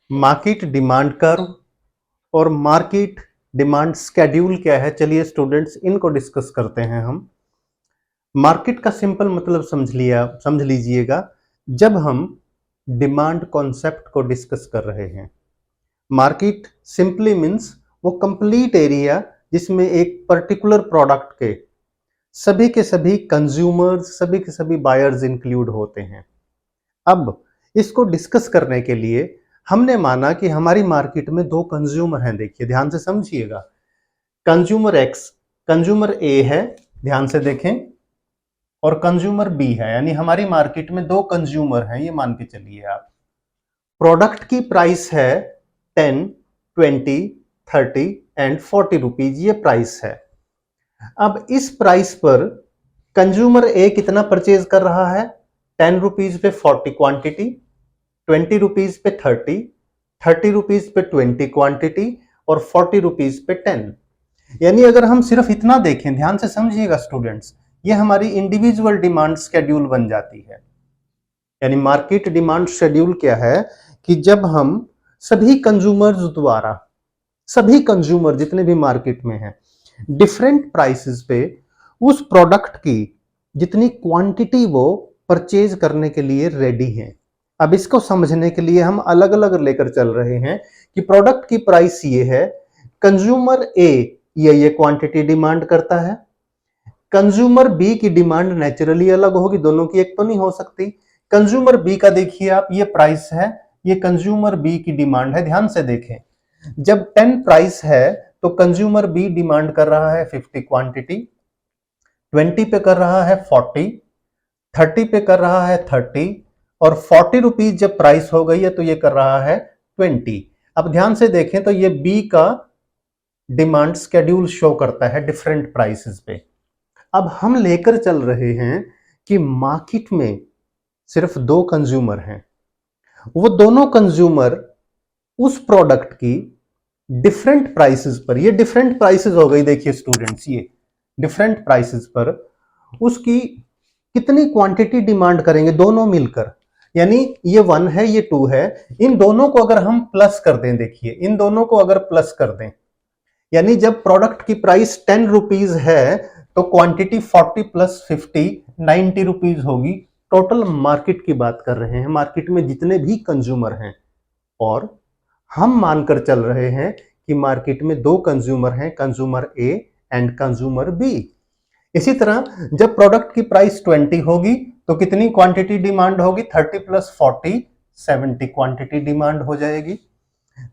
Market demand curve और market demand schedule क्या है, चलिए स्टूडेंट्स इनको डिस्कस करते हैं हम। मार्केट का सिंपल मतलब समझ लीजिएगा जब हम डिमांड कॉन्सेप्ट को डिस्कस कर रहे हैं। मार्केट सिंपली मीन्स वो कंप्लीट एरिया जिसमें एक पर्टिकुलर प्रोडक्ट के सभी कंज्यूमर्स, सभी के सभी बायर्स इंक्लूड होते हैं। अब इसको डिस्कस करने के लिए हमने माना कि हमारी मार्केट में दो कंज्यूमर हैं। देखिए ध्यान से समझिएगा, कंज्यूमर एक्स, कंज्यूमर ए है, ध्यान से देखें, और कंज्यूमर बी है। यानी हमारी मार्केट में दो कंज्यूमर हैं, ये मान के चलिए आप। प्रोडक्ट की प्राइस है 10, 20, 30 एंड 40 रुपीज, ये प्राइस है। अब इस प्राइस पर कंज्यूमर ए कितना परचेज कर रहा है? 10 रुपीज पे 40 क्वांटिटी, 20 रुपीज पे 30, 30 रुपीज पे 20 क्वांटिटी और 40 रुपीज पे 10। यानी अगर हम सिर्फ इतना देखें, ध्यान से समझिएगा स्टूडेंट्स, ये हमारी इंडिविजुअल डिमांड शेड्यूल बन जाती है। यानी मार्केट डिमांड शेड्यूल क्या है कि जब हम सभी कंज्यूमर्स द्वारा, सभी कंज्यूमर जितने भी मार्केट में हैं, डिफरेंट प्राइसेस पे उस प्रोडक्ट की जितनी क्वांटिटी वो परचेज करने के लिए रेडी हैं। अब इसको समझने के लिए हम अलग अलग लेकर चल रहे हैं कि प्रोडक्ट की प्राइस ये है, कंज्यूमर ए ये क्वांटिटी डिमांड करता है, कंज्यूमर बी की डिमांड नेचुरली अलग होगी, दोनों की एक तो नहीं हो सकती। कंज्यूमर बी का देखिए आप, ये प्राइस है, ये कंज्यूमर बी की डिमांड है। ध्यान से देखें, जब 10 प्राइस है तो कंज्यूमर बी डिमांड कर रहा है 50 क्वांटिटी, 20 पे कर रहा है 40, 30 पे कर रहा है 30 और 40 रुपीज जब प्राइस हो गई है तो ये कर रहा है 20। अब ध्यान से देखें तो ये बी का डिमांड स्केड्यूल शो करता है डिफरेंट प्राइसेस पे। अब हम लेकर चल रहे हैं कि मार्केट में सिर्फ दो कंज्यूमर हैं, वो दोनों कंज्यूमर उस प्रोडक्ट की डिफरेंट प्राइसेस पर, ये डिफरेंट प्राइसेस हो गई, देखिए स्टूडेंट्स, ये डिफरेंट प्राइसेस पर उसकी कितनी क्वांटिटी डिमांड करेंगे दोनों मिलकर। यानी ये 1 है, ये 2 है, इन दोनों को अगर हम प्लस कर दें, देखिए इन दोनों को अगर प्लस कर दें, यानी जब प्रोडक्ट की प्राइस 10 रुपीज है तो क्वांटिटी 40 प्लस 50 90 रुपीज होगी। टोटल मार्केट की बात कर रहे हैं, मार्केट में जितने भी कंज्यूमर हैं, और हम मानकर चल रहे हैं कि मार्केट में दो कंज्यूमर हैं, consumer A and consumer B. इसी तरह जब प्रोडक्ट की प्राइस 20 होगी तो कितनी क्वांटिटी डिमांड होगी? 30 प्लस 40 70 क्वांटिटी डिमांड हो जाएगी।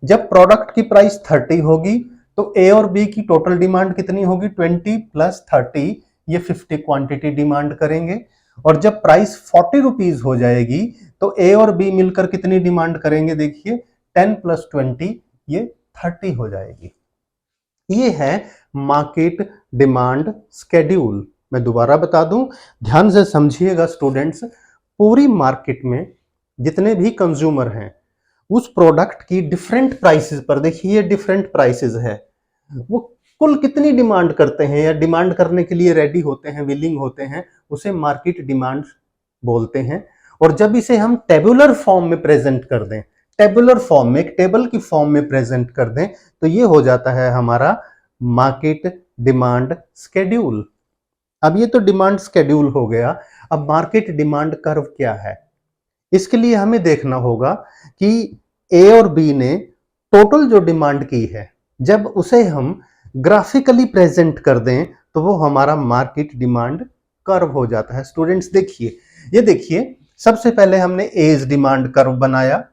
जब प्रोडक्ट की प्राइस 30 होगी तो ए और बी की टोटल डिमांड कितनी होगी? 20 प्लस 30, ये 50 क्वांटिटी डिमांड करेंगे। और जब प्राइस 40 रुपीज हो जाएगी तो ए और बी मिलकर कितनी डिमांड करेंगे? देखिए 10 प्लस 20, ये 30 हो जाएगी। ये है मार्केट डिमांड स्केड्यूल। मैं दोबारा बता दूं, ध्यान से समझिएगा स्टूडेंट्स, पूरी मार्केट में जितने भी कंज्यूमर हैं उस प्रोडक्ट की डिफरेंट प्राइसेस पर, देखिए ये डिफरेंट प्राइसेस है, वो कुल कितनी डिमांड करते हैं या डिमांड करने के लिए रेडी होते हैं, विलिंग होते हैं, उसे मार्केट डिमांड बोलते हैं। और जब इसे हम टेबुलर फॉर्म में प्रेजेंट कर दें, टेबुलर फॉर्म में, एक टेबल की फॉर्म में प्रेजेंट कर दें, तो ये हो जाता है हमारा मार्केट डिमांड स्केड्यूल। अब ये तो डिमांड स्केड्यूल हो गया। अब मार्केट डिमांड कर्व क्या है, इसके लिए हमें देखना होगा कि ए और बी ने टोटल जो डिमांड की है, जब उसे हम ग्राफिकली प्रेजेंट कर दें तो वो हमारा मार्केट डिमांड कर्व हो जाता है। स्टूडेंट्स देखिए, ये देखिए, सबसे पहले हमने एज डिमांड कर्व बनाया,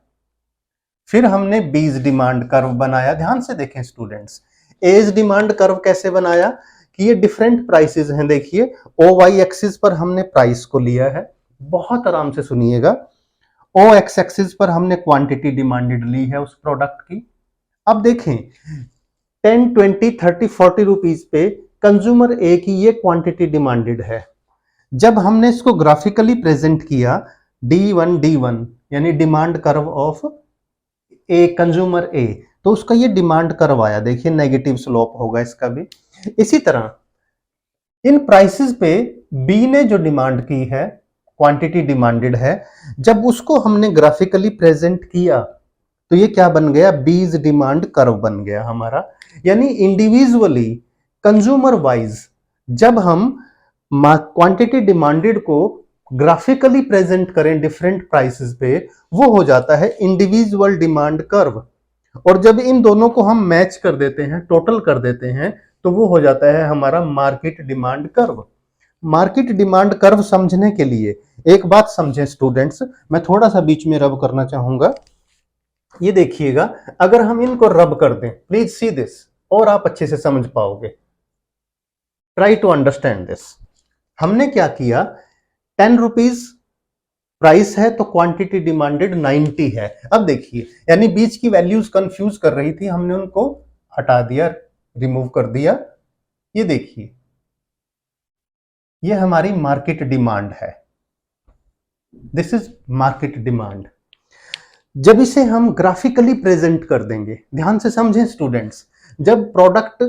फिर हमने बीज डिमांड कर्व बनाया। ध्यान से देखें स्टूडेंट्स, एज डिमांड कर्व कैसे बनाया कि ये डिफरेंट प्राइसेस हैं। देखिए ओ वाई एक्सिस पर हमने प्राइस को लिया है, बहुत आराम से सुनिएगा। ओ एक्स एक्सिस पर हमने क्वांटिटी डिमांडेड ली है उस प्रोडक्ट की। अब देखें 10, 20, 30, 40 रुपीज पे कंज्यूमर ए की ये क्वांटिटी डिमांडेड है। जब हमने इसको ग्राफिकली प्रेजेंट किया, D1 यानी demand curve of A, consumer A, तो उसका ये डिमांड कर्व आया, देखिए नेगेटिव स्लोप होगा इसका भी। इसी तरह इन प्राइसेस पे बी ने जो डिमांड की है, क्वांटिटी डिमांडेड है, जब उसको हमने ग्राफिकली प्रेजेंट किया तो ये क्या बन गया, बीज डिमांड कर्व बन गया हमारा। यानी इंडिविजुअली कंज्यूमर वाइज जब हम क्वांटिटी डिमांडेड को ग्राफिकली प्रेजेंट करें डिफरेंट प्राइसेस पे, वो हो जाता है इंडिविजुअल डिमांड कर्व। और जब इन दोनों को हम मैच कर देते हैं, टोटल कर देते हैं, तो वो हो जाता है हमारा market demand curve. Market demand curve समझने के लिए एक बात समझें स्टूडेंट्स, मैं थोड़ा सा बीच में रब करना चाहूंगा। ये देखिएगा, अगर हम इनको रब कर दें, प्लीज सी दिस, और आप अच्छे से समझ पाओगे। Try to understand this. हमने क्या किया, 10 रुपीज प्राइस है तो क्वांटिटी डिमांडेड 90 है। अब देखिए, यानी बीच की वैल्यूज कंफ्यूज कर रही थी, हमने उनको हटा दिया, रिमूव कर दिया। ये देखिए, ये हमारी मार्केट डिमांड है, दिस इज मार्केट डिमांड। जब इसे हम ग्राफिकली प्रेजेंट कर देंगे, ध्यान से समझें स्टूडेंट्स, जब प्रोडक्ट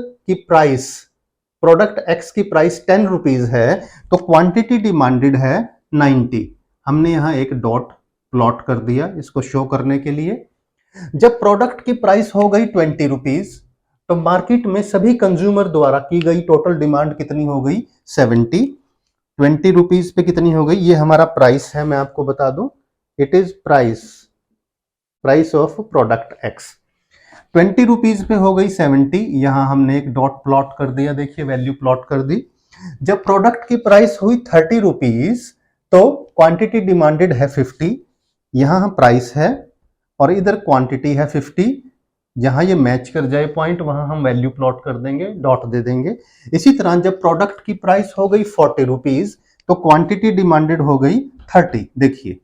एक्स की प्राइस 10 रुपीज है तो क्वांटिटी डिमांडेड है 90। हमने यहां एक डॉट प्लॉट कर दिया इसको शो करने के लिए। जब प्रोडक्ट की प्राइस हो गई 20 रुपीज तो मार्केट में सभी कंज्यूमर द्वारा की गई टोटल डिमांड कितनी हो गई, 70। 20 रुपीज पे कितनी हो गई, ये हमारा प्राइस है, मैं आपको बता दूं, it is price of product x. 20 rupees पे हो गई 70, यहां हमने एक डॉट प्लॉट कर दिया, देखिए वैल्यू प्लॉट कर दी। जब प्रोडक्ट की प्राइस हुई 30 रुपीज तो क्वांटिटी डिमांडेड है 50, यहां हम प्राइस है और इधर क्वांटिटी है 50, जहां ये मैच कर जाए पॉइंट वहां हम वैल्यू प्लॉट कर देंगे, डॉट दे देंगे। इसी तरह जब प्रोडक्ट की प्राइस हो गई 40 रुपीज तो क्वांटिटी डिमांडेड हो गई 30। देखिए,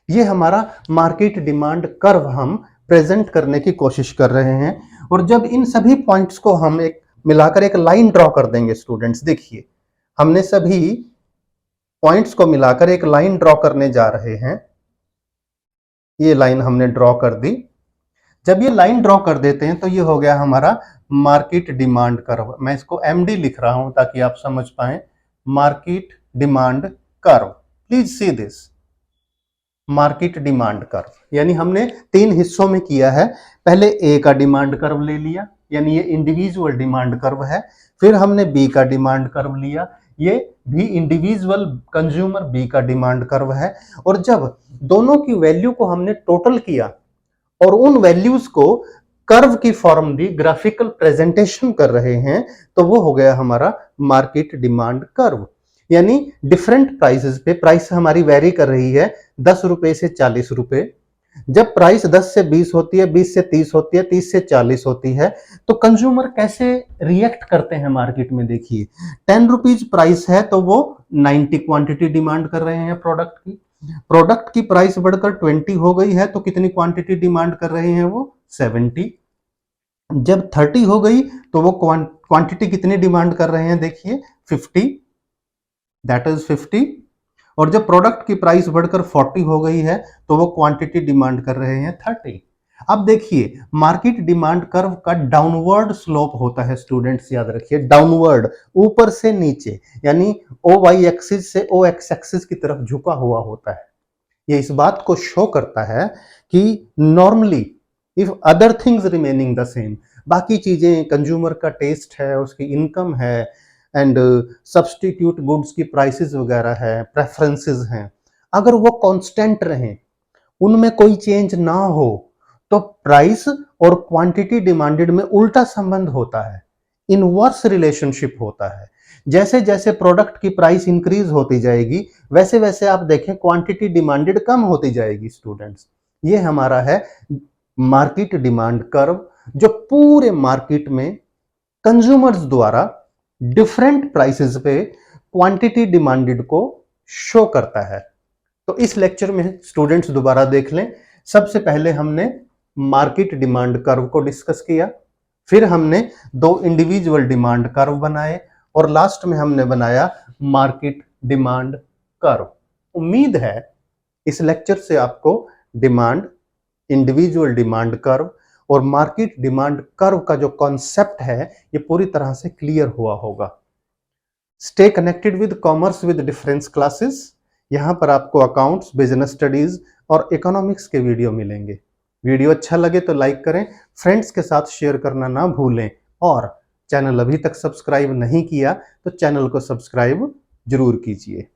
ये हमारा मार्केट डिमांड कर्व हम प्रेजेंट करने की कोशिश कर रहे हैं। और जब इन सभी पॉइंट्स को हम एक मिलाकर एक लाइन ड्रॉ कर देंगे स्टूडेंट्स, देखिए हमने सभी पॉइंट्स को मिलाकर एक लाइन ड्रॉ करने जा रहे हैं। ये लाइन हमने ड्रॉ कर दी। जब ये लाइन ड्रॉ कर देते हैं तो ये हो गया हमारा मार्केट डिमांड कर्व। मैं इसको एमडी लिख रहा हूं ताकि आप समझ पाए, market demand curve. Please see this, market demand curve. यानी हमने 3 हिस्सों में किया है। पहले ए का डिमांड कर्व ले लिया, यानी ये इंडिविजुअल डिमांड कर्व है। फिर हमने बी का डिमांड कर्व लिया, ये भी इंडिविजुअल कंज्यूमर बी का डिमांड कर्व है। और जब दोनों की वैल्यू को हमने टोटल किया और उन वैल्यूज को कर्व की फॉर्म दी, ग्राफिकल प्रेजेंटेशन कर रहे हैं, तो वो हो गया हमारा मार्केट डिमांड कर्व। यानी डिफरेंट प्राइसेस पे प्राइस हमारी वेरी कर रही है 10 रुपए से 40 रुपए। जब प्राइस 10 से 20 होती है, 20 से 30 होती है, 30 से 40 होती है, तो कंज्यूमर कैसे रिएक्ट करते हैं मार्केट में। देखिए, 10 रुपीज प्राइस है तो वो 90 क्वांटिटी डिमांड कर रहे हैं प्रोडक्ट की। प्रोडक्ट की प्राइस बढ़कर 20 हो गई है तो कितनी क्वांटिटी डिमांड कर रहे हैं वो, 70। जब 30 हो गई तो वो क्वांटिटी कितनी डिमांड कर रहे हैं, देखिए 50, दैट इज 50। और जब प्रोडक्ट की प्राइस बढ़कर 40 हो गई है तो वो क्वांटिटी डिमांड कर रहे हैं 30। अब देखिए, मार्केट डिमांड कर्व का डाउनवर्ड स्लोप होता है स्टूडेंट्स, याद रखिए, डाउनवर्ड, ऊपर से नीचे, यानी ओ वाई एक्सिस से ओ एक्स एक्सिस की तरफ झुका हुआ होता है। ये इस बात को शो करता है कि normally if other things remaining the same, बाकी चीजें, कंज्यूमर का टेस्ट है, उसकी इनकम है, एंड सब्स्टिट्यूट गुड्स की प्राइसेस वगैरह है, प्रेफरेंसेस हैं, अगर वो कांस्टेंट रहें, उनमें कोई चेंज ना हो, तो प्राइस और क्वांटिटी डिमांडेड में उल्टा संबंध होता है, इनवर्स रिलेशनशिप होता है। जैसे जैसे प्रोडक्ट की प्राइस इंक्रीज होती जाएगी वैसे वैसे आप देखें क्वांटिटी डिमांडेड कम होती जाएगी स्टूडेंट्स। ये हमारा है मार्केट डिमांड कर्व, जो पूरे मार्केट में कंज्यूमर्स द्वारा डिफरेंट प्राइसेस पे क्वांटिटी डिमांडेड को शो करता है। तो इस लेक्चर में स्टूडेंट्स दोबारा देख लें। सबसे पहले हमने मार्केट डिमांड कर्व को डिस्कस किया, फिर हमने 2 इंडिविजुअल डिमांड कर्व बनाए और लास्ट में हमने बनाया मार्केट डिमांड कर्व। उम्मीद है इस लेक्चर से आपको डिमांड, इंडिविजुअल डिमांड कर्व और मार्केट डिमांड कर्व का जो कॉन्सेप्ट है ये पूरी तरह से क्लियर हुआ होगा। Stay connected with commerce with difference classes. यहां पर आपको अकाउंट्स, बिजनेस स्टडीज और इकोनॉमिक्स के वीडियो मिलेंगे। वीडियो अच्छा लगे तो लाइक करें, फ्रेंड्स के साथ शेयर करना ना भूलें और चैनल अभी तक सब्सक्राइब नहीं किया तो चैनल को सब्सक्राइब जरूर कीजिए।